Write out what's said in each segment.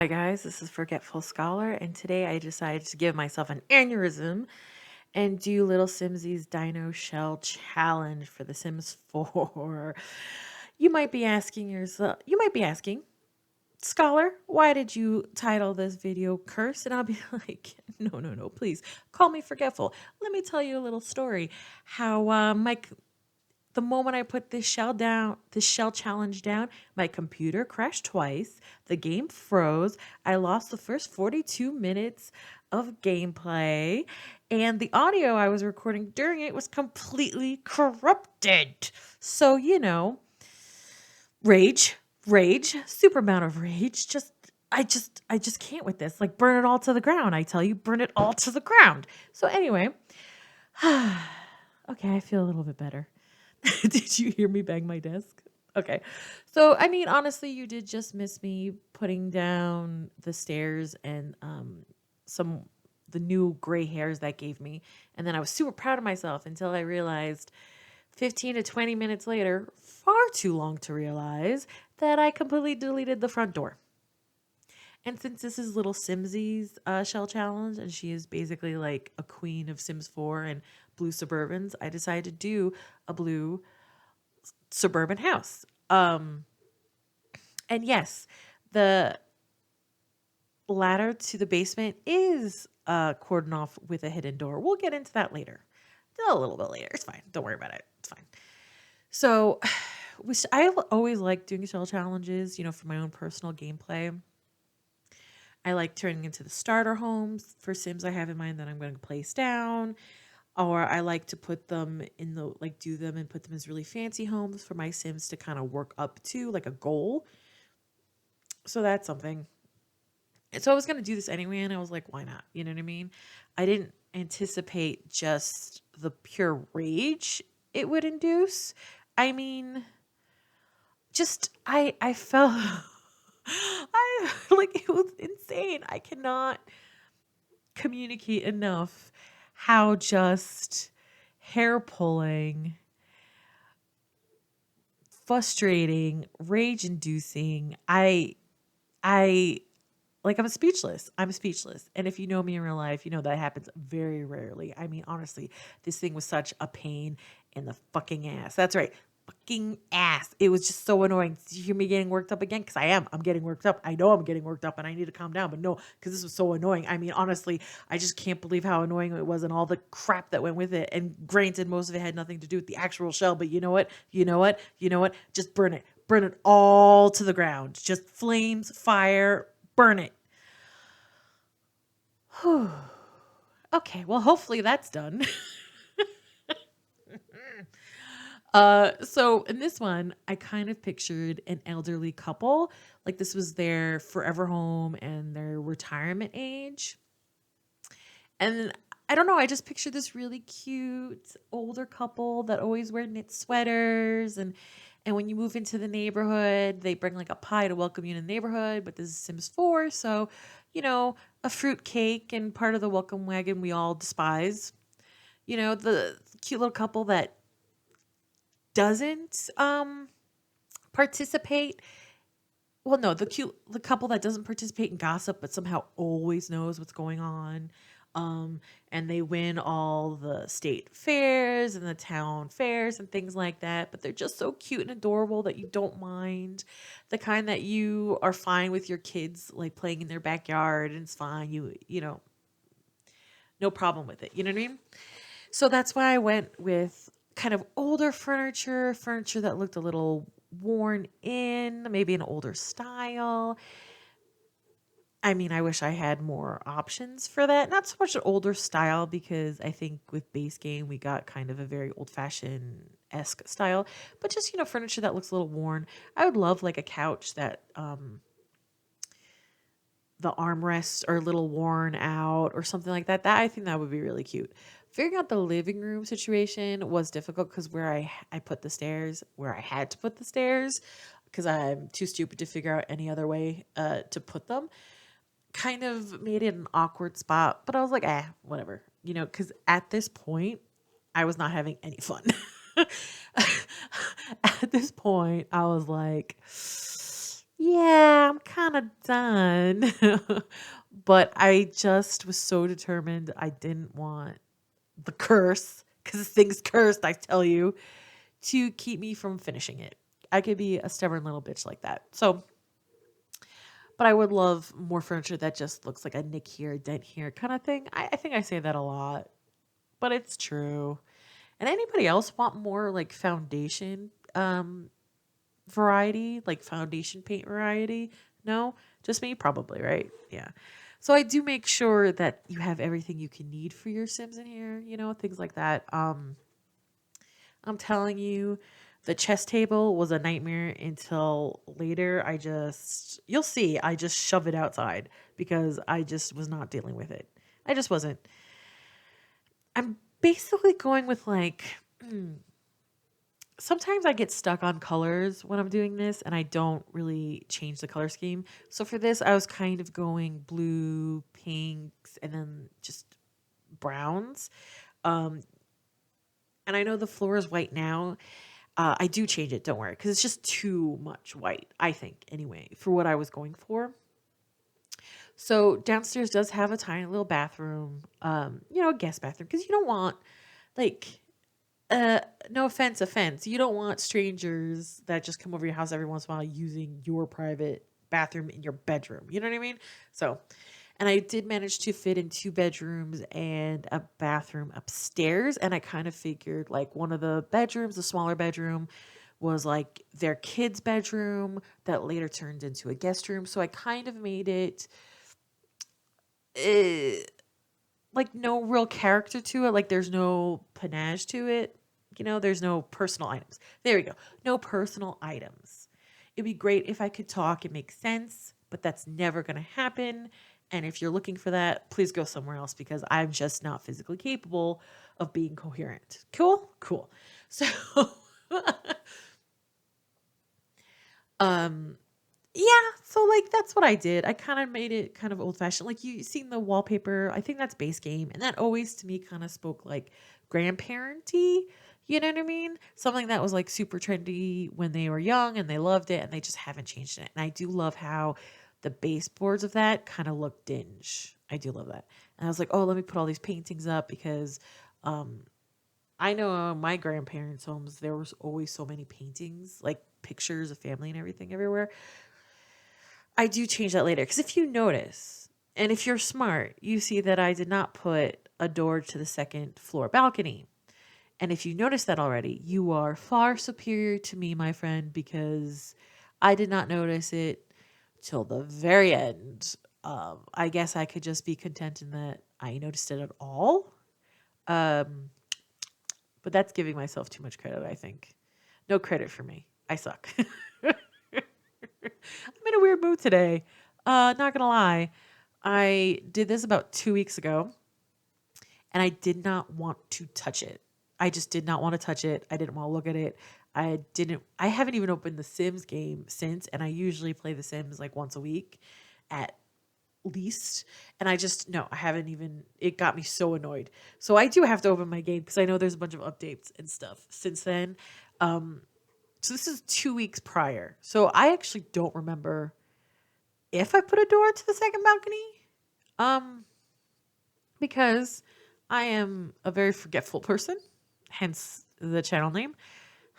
Hi guys, this is Forgetful Scholar, and today I decided to give myself an aneurysm and do Little Simsie's Dino Shell Challenge for The Sims 4. You might be asking, Scholar, why did you title this video Curse? And I'll be like, no, please call me Forgetful. Let me tell you a little story. How the moment I put this shell challenge down, my computer crashed twice. The game froze. I lost the first 42 minutes of gameplay, and the audio I was recording during it was completely corrupted. So, rage, super amount of rage. I just can't with this. Like, burn it all to the ground. I tell you, burn it all to the ground. So, anyway, okay, I feel a little bit better. Did you hear me bang my desk? Okay. So, I mean, honestly, you did just miss me putting down the stairs and some the new gray hairs that gave me. And then I was super proud of myself until I realized 15 to 20 minutes later, far too long to realize, that I completely deleted the front door. And since this is Little Simsie's shell challenge, and she is basically like a queen of Sims 4 and blue Suburbans, I decided to do a blue suburban house. And yes, the ladder to the basement is cordoned off with a hidden door. We'll get into that later. A little bit later. It's fine. Don't worry about it. It's fine. So, I always like doing shell challenges, for my own personal gameplay. I like turning into the starter homes for Sims I have in mind that I'm going to place down. Or I like to put them in the, like, do them and put them as really fancy homes for my Sims to kind of work up to, like a goal. So that's something. And so I was going to do this anyway, and I was like, why not? You know what I mean? I didn't anticipate just the pure rage it would induce. I mean, I felt, like, it was insane. I cannot communicate enough how just hair pulling, frustrating, rage inducing. I like, I'm speechless. I'm speechless. And if you know me in real life, you know that happens very rarely. I mean, honestly, this thing was such a pain in the fucking ass. That's right. Fucking ass. It was just so annoying. Did you hear me getting worked up again? Because I am. I'm getting worked up. I know I'm getting worked up and I need to calm down. But no, because this was so annoying. I mean, honestly, I just can't believe how annoying it was and all the crap that went with it. And granted, most of it had nothing to do with the actual shell. But you know what? You know what? You know what? Just burn it. Burn it all to the ground. Just flames, fire, burn it. Whew. Okay, well, hopefully that's done. So in this one, I kind of pictured an elderly couple. Like, this was their forever home and their retirement age. And I don't know, I just pictured this really cute older couple that always wear knit sweaters, and when you move into the neighborhood, they bring like a pie to welcome you in the neighborhood, but this is Sims 4, so a fruit cake and part of the welcome wagon we all despise. The cute little couple that doesn't participate. Well, no, the couple that doesn't participate in gossip but somehow always knows what's going on. And they win all the state fairs and the town fairs and things like that, but they're just so cute and adorable that you don't mind. The kind that you are fine with your kids like playing in their backyard and it's fine. No problem with it. You know what I mean? So that's why I went with kind of older furniture that looked a little worn in, maybe an older style. I mean, I wish I had more options for that. Not so much an older style because I think with base game we got kind of a very old fashioned esque style, but just furniture that looks a little worn. I would love like a couch that the armrests are a little worn out or something like that. That I think that would be really cute. Figuring out the living room situation was difficult because where I put the stairs, where I had to put the stairs, because I'm too stupid to figure out any other way to put them, kind of made it an awkward spot. But I was like, whatever, because at this point, I was not having any fun. At this point, I was like, yeah, I'm kind of done. But I just was so determined. I didn't want the curse, because this thing's cursed, I tell you, to keep me from finishing it. I could be a stubborn little bitch like that. So, but I would love more furniture that just looks like a nick here, a dent here kind of thing. I think I say that a lot, but it's true. And anybody else want more like foundation variety, like foundation paint variety? No? Just me? Probably, right? Yeah. So I do make sure that you have everything you can need for your Sims in here, things like that. I'm telling you, the chess table was a nightmare until later. You'll see, I just shove it outside because I just was not dealing with it. I just wasn't. I'm basically going with like, sometimes I get stuck on colors when I'm doing this and I don't really change the color scheme. So for this, I was kind of going blue, pinks, and then just browns. Um, and I know the floor is white now. I do change it, don't worry, because it's just too much white, I think, anyway, for what I was going for. So downstairs does have a tiny little bathroom, a guest bathroom, because you don't want, like, no offense, you don't want strangers that just come over your house every once in a while using your private bathroom in your bedroom. You know what I mean? So, and I did manage to fit in 2 bedrooms and a bathroom upstairs. And I kind of figured like one of the bedrooms, the smaller bedroom, was like their kids' bedroom that later turned into a guest room. So I kind of made it uh, like no real character to it. Like there's no panache to it. There's no personal items. There we go. No personal items. It'd be great if I could talk and make sense, but that's never going to happen. And if you're looking for that, please go somewhere else because I'm just not physically capable of being coherent. Cool? Cool. So, um, yeah, so like that's what I did. I kind of made it kind of old fashioned. Like you seen the wallpaper, I think that's base game, and that always to me kind of spoke like grandparenty. You know what I mean? Something that was like super trendy when they were young and they loved it and they just haven't changed it. And I do love how the baseboards of that kind of look dinge. I do love that. And I was like, oh, let me put all these paintings up because um I know my grandparents' homes, there was always so many paintings, like pictures of family and everything everywhere. I do change that later because if you notice, and if you're smart, you see that I did not put a door to the second floor balcony. And if you notice that already, you are far superior to me, my friend, because I did not notice it till the very end. I guess I could just be content in that I noticed it at all. Um, but that's giving myself too much credit, I think. No credit for me. I suck. I'm in a weird mood today. Not gonna lie. I did this about 2 weeks ago and I did not want to touch it. I just did not want to touch it. I didn't want to look at it. I haven't even opened the Sims game since, and I usually play the Sims like once a week at least. And I just, no, I haven't even, it got me so annoyed. So I do have to open my game because I know there's a bunch of updates and stuff since then. So this is 2 weeks prior. So I actually don't remember if I put a door to the second balcony. Um, because I am a very forgetful person, hence the channel name.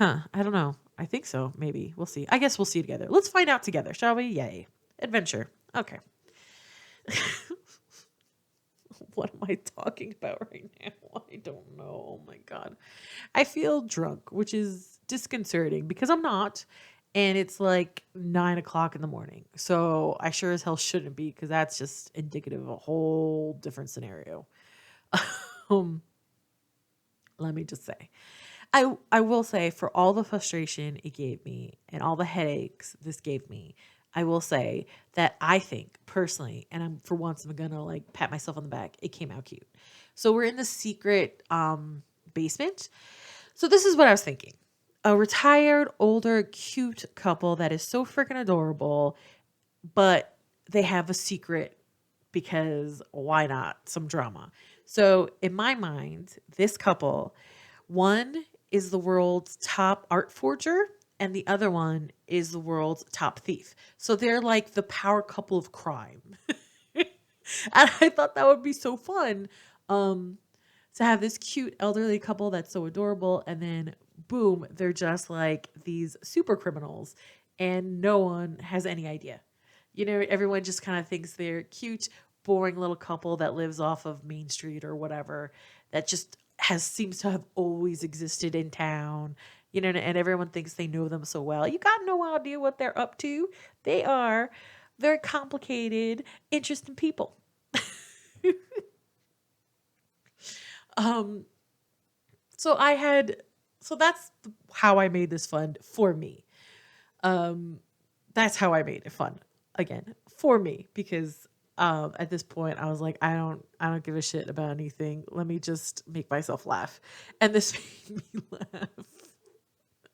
I don't know. I think so. Maybe. We'll see. I guess we'll see together. Let's find out together, shall we? Yay. Adventure. Okay. What am I talking about right now? I don't know. Oh my God. I feel drunk, which is disconcerting because I'm not. And it's like 9 o'clock in the morning. So I sure as hell shouldn't be because that's just indicative of a whole different scenario. um, let me just say. I will say for all the frustration it gave me and all the headaches this gave me, I will say that I think personally, and I'm for once I'm gonna like pat myself on the back, it came out cute. So we're in the secret basement. So this is what I was thinking. A retired, older, cute couple that is so freaking adorable, but they have a secret because why not? Some drama. So in my mind, this couple, one is the world's top art forger, and the other one is the world's top thief. So they're like the power couple of crime. And I thought that would be so fun. Um, to have this cute elderly couple that's so adorable, and then boom, they're just like these super criminals, and no one has any idea. Everyone just kind of thinks they're cute, boring little couple that lives off of Main Street or whatever, that just has seems to have always existed in town. And everyone thinks they know them so well. You got no idea what they're up to. They are very complicated, interesting people. Um, so I had, so that's how I made this fun for me. Um, that's how I made it fun again for me, because at this point I was like, I don't give a shit about anything. Let me just make myself laugh, and this made me laugh.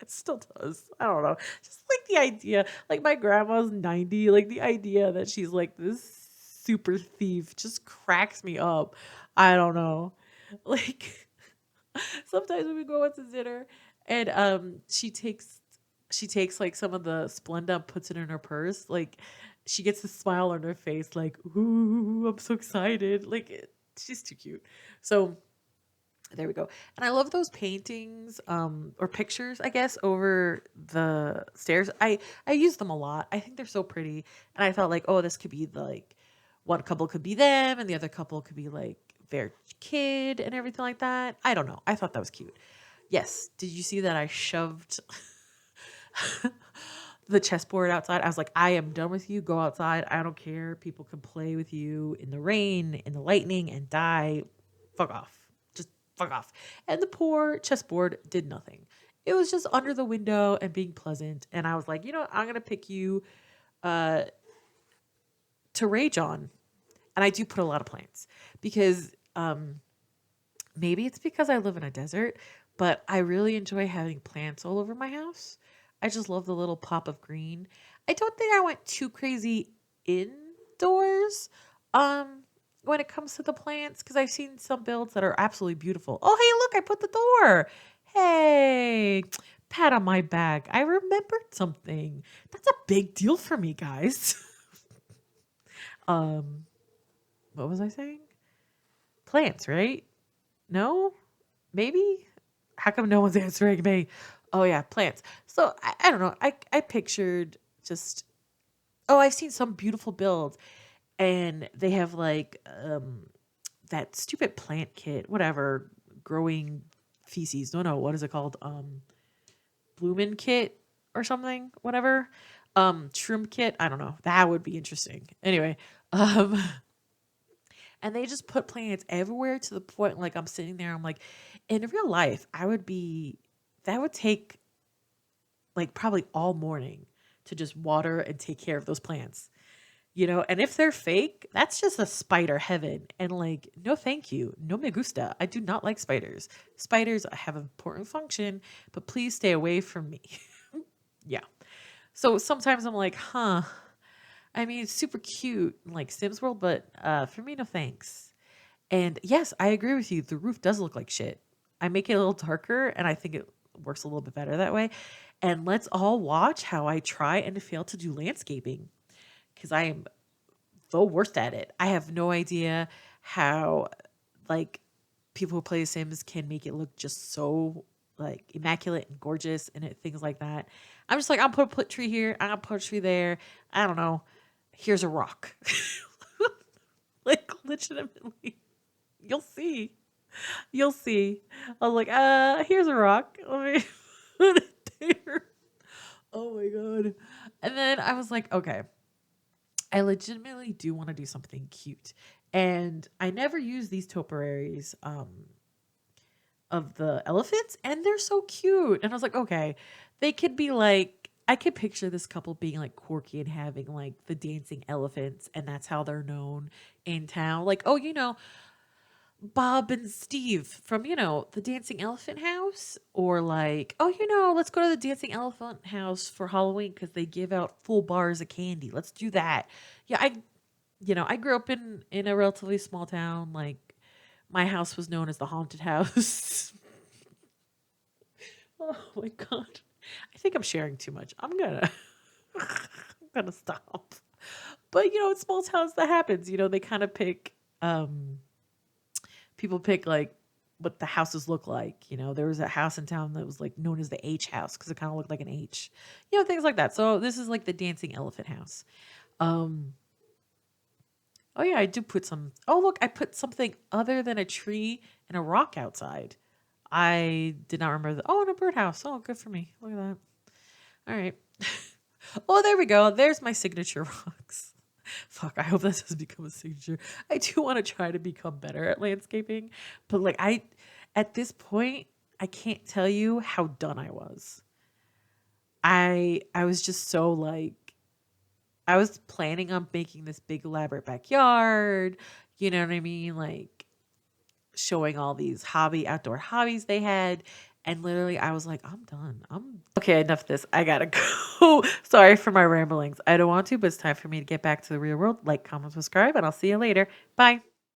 It still does. I don't know. Just like the idea, like my grandma's 90, like the idea that she's like this super thief just cracks me up. I don't know. Like sometimes when we go out to dinner and she takes like some of the Splenda and puts it in her purse, like she gets a smile on her face, like, ooh, I'm so excited. Like she's too cute. So there we go. And I love those paintings, or pictures, I guess, over the stairs. I use them a lot. I think they're so pretty. And I thought like, oh, this could be like one couple could be them and the other couple could be like their kid and everything like that. I don't know. I thought that was cute. Yes. Did you see that I shoved the chessboard outside? I was like, I am done with you. Go outside. I don't care. People can play with you in the rain, in the lightning, and die. Fuck off. Just fuck off. And the poor chessboard did nothing. It was just under the window and being pleasant. And I was like, you know what? I'm gonna pick you uh to rage on. And I do put a lot of plants because maybe it's because I live in a desert, but I really enjoy having plants all over my house. I just love the little pop of green. I don't think I went too crazy indoors when it comes to the plants, because I've seen some builds that are absolutely beautiful. Oh, hey, look, I put the door. Hey, pat on my back. I remembered something. That's a big deal for me, guys. um, what was I saying? Plants, right? No? Maybe? How come no one's answering me? Oh yeah, plants. So I don't know. I pictured just, oh, I've seen some beautiful builds and they have like that stupid plant kit, whatever, growing feces. No, what is it called? Bloomin' kit or something, whatever. Shroom kit. I don't know. That would be interesting. Anyway, um and they just put plants everywhere to the point like I'm sitting there, I'm like, in real life, I would be that would take like probably all morning to just water and take care of those plants. And if they're fake, that's just a spider heaven. And like, no thank you. No me gusta. I do not like spiders. Spiders have an important function, but please stay away from me. Yeah. So sometimes I'm like, huh. I mean, it's super cute, like Sims World, but for me, no thanks. And yes, I agree with you. The roof does look like shit. I make it a little darker, and I think it works a little bit better that way. And let's all watch how I try and fail to do landscaping, because I am the worst at it. I have no idea how, like, people who play Sims can make it look just so like immaculate and gorgeous and things like that. I'm just like, I'm gonna put a tree here. I'm gonna put a tree there. I don't know. Here's a rock. Like legitimately, you'll see. You'll see. I was like, here's a rock. Let me put it there. Oh my god. And then I was like, okay, I legitimately do want to do something cute. And I never use these topiaries of the elephants, and they're so cute. And I was like, okay, they could be like, I could picture this couple being like quirky and having like the dancing elephants, and that's how they're known in town. Like, oh, Bob and Steve from, the Dancing Elephant House, or like, oh, let's go to the Dancing Elephant House for Halloween because they give out full bars of candy. Let's do that. Yeah, I grew up in a relatively small town. Like, my house was known as the haunted house. Oh my god. I think I'm sharing too much. I'm gonna I'm gonna stop. But in small towns that happens. They kind of pick people pick like what the houses look like. There was a house in town that was like known as the H house because it kind of looked like an H. Things like that. So this is like the dancing elephant house. Um oh yeah, I do put some. Oh look, I put something other than a tree and a rock outside. I did not remember the. Oh, and a birdhouse. Oh, good for me. Look at that. All right. Oh, there we go. There's my signature rocks. Fuck, I hope this has become a signature. I do want to try to become better at landscaping, but like at this point, I can't tell you how done I was. I was just so like I was planning on making this big elaborate backyard, you know what I mean? Like showing all these outdoor hobbies they had. And literally I was like, I'm done. I'm okay, enough of this. I gotta go. Sorry for my ramblings. I don't want to, but it's time for me to get back to the real world. Like, comment, subscribe, and I'll see you later. Bye.